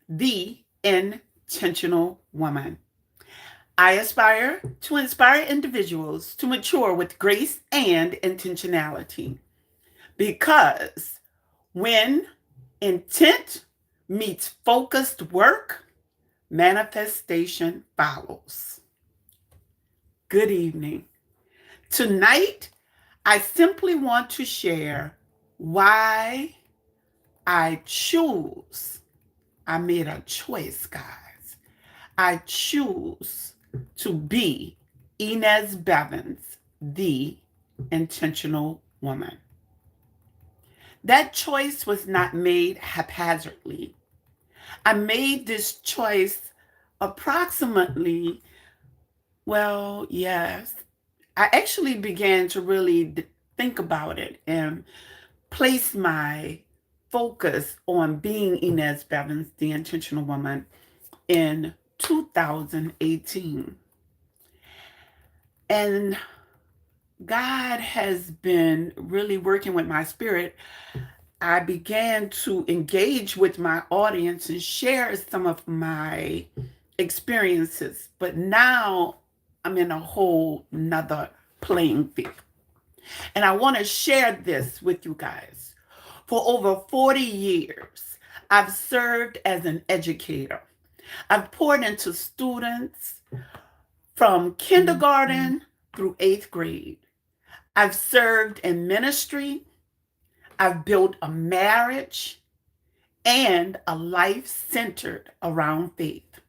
the intentional woman. I aspire to inspire individuals to mature with grace and intentionality because when intent meets focused work, manifestation follows. Good evening. Tonight, I simply want to share why I choose. I made a choice, guys. I choose to be Ynez Bevins, the intentional woman. That choice was not made haphazardly. I made this choice approximately, well, yes. I actually began to really think about it and place my focus on being Ynez Bevins, the intentional woman, in 2018. And God has been really working with my spirit. I began to engage with my audience and share some of my experiences, but now I'm in a whole nother playing field. And I want to share this with you guys. For over 40 years, I've served as an educator. I've poured into students from kindergarten through eighth grade. I've served in ministry. I've built a marriage and a life centered around faith.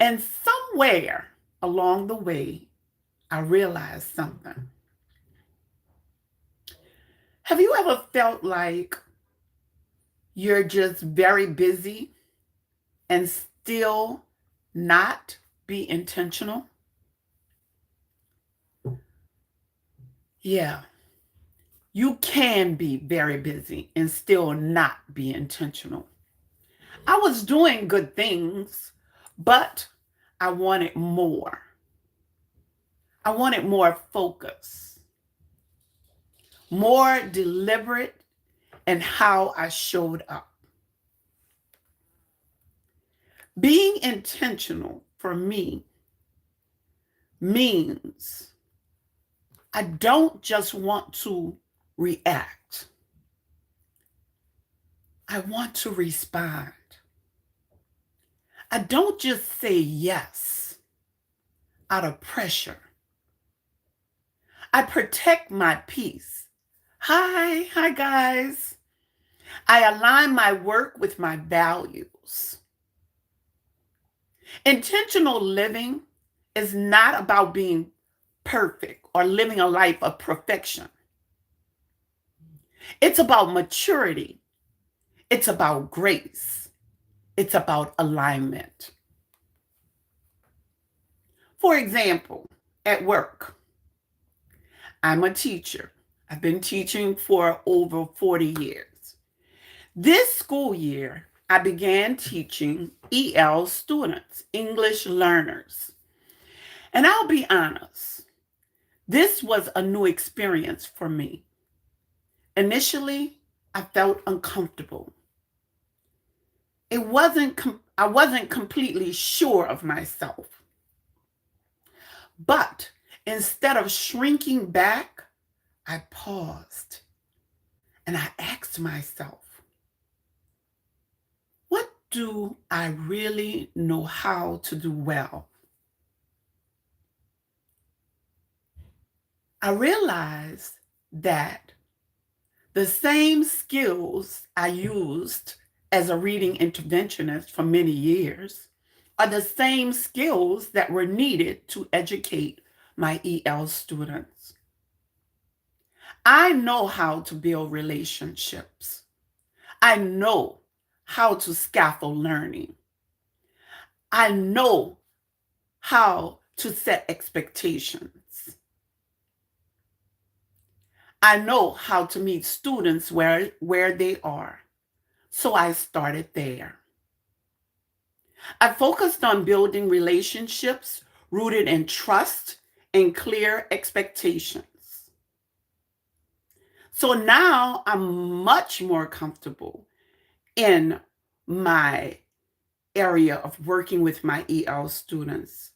And somewhere along the way, I realized something. Have you ever felt like you're just very busy and still not be intentional? Yeah, you can be very busy and still not be intentional. I was doing good things, but I wanted more. I wanted more focus, more deliberate in how I showed up. Being intentional for me means I don't just want to react, I want to respond. I don't just say yes out of pressure. I protect my peace. Hi, guys. I align my work with my values. Intentional living is not about being perfect or living a life of perfection. It's about maturity. It's about grace. It's about alignment. For example, at work, I'm a teacher. I've been teaching for over 40 years. This school year, I began teaching EL students, English learners. And I'll be honest, this was a new experience for me. Initially, I felt uncomfortable. I wasn't completely sure of myself. But instead of shrinking back, I paused and I asked myself, what do I really know how to do well? I realized that the same skills I used as a reading interventionist for many years are the same skills that were needed to educate my EL students. I know how to build relationships. I know how to scaffold learning. I know how to set expectations. I know how to meet students where they are. So I started there. I focused on building relationships rooted in trust and clear expectations. So now I'm much more comfortable in my area of working with my EL students.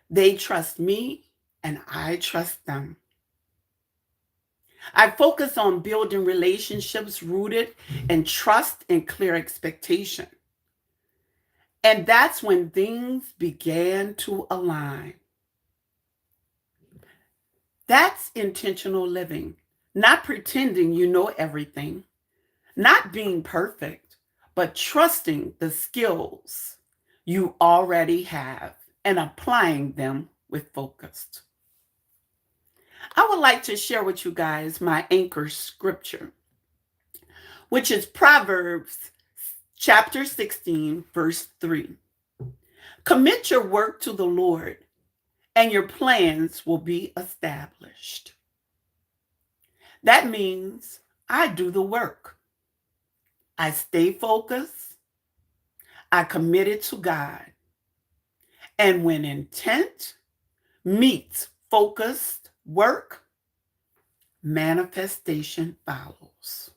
They trust me and I trust them. I focus on building relationships rooted in trust and clear expectation. And that's when things began to align. That's intentional living, not pretending you know everything, not being perfect, but trusting the skills you already have and applying them with focus. I would like to share with you guys my anchor scripture, which is Proverbs chapter 16, verse 3. Commit your work to the Lord, and your plans will be established. That means I do the work. I stay focused. I commit it to God. And when intent meets focused work, manifestation follows.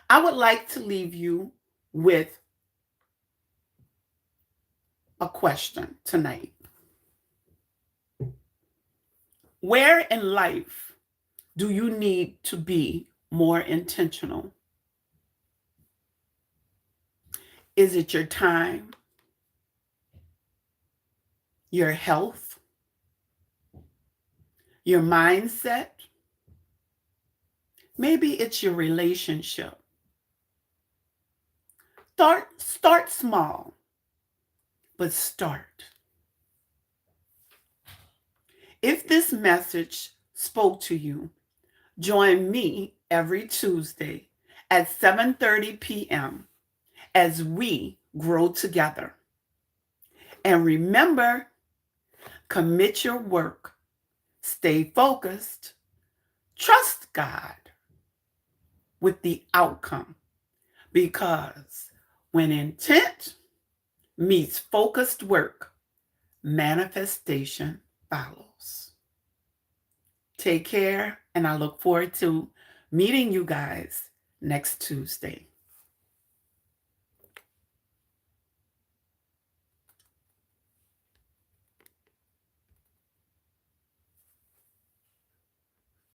I would like to leave you with a question tonight. Where in life do you need to be more intentional? Is it your time, your health, your mindset? Maybe it's your relationship. Start small, but start. If this message spoke to you, join me every Tuesday at 7:30 p.m. as we grow together. And remember, commit your work, stay focused, trust God with the outcome, because when intent meets focused work, manifestation follows. Take care, and I look forward to meeting you guys next Tuesday.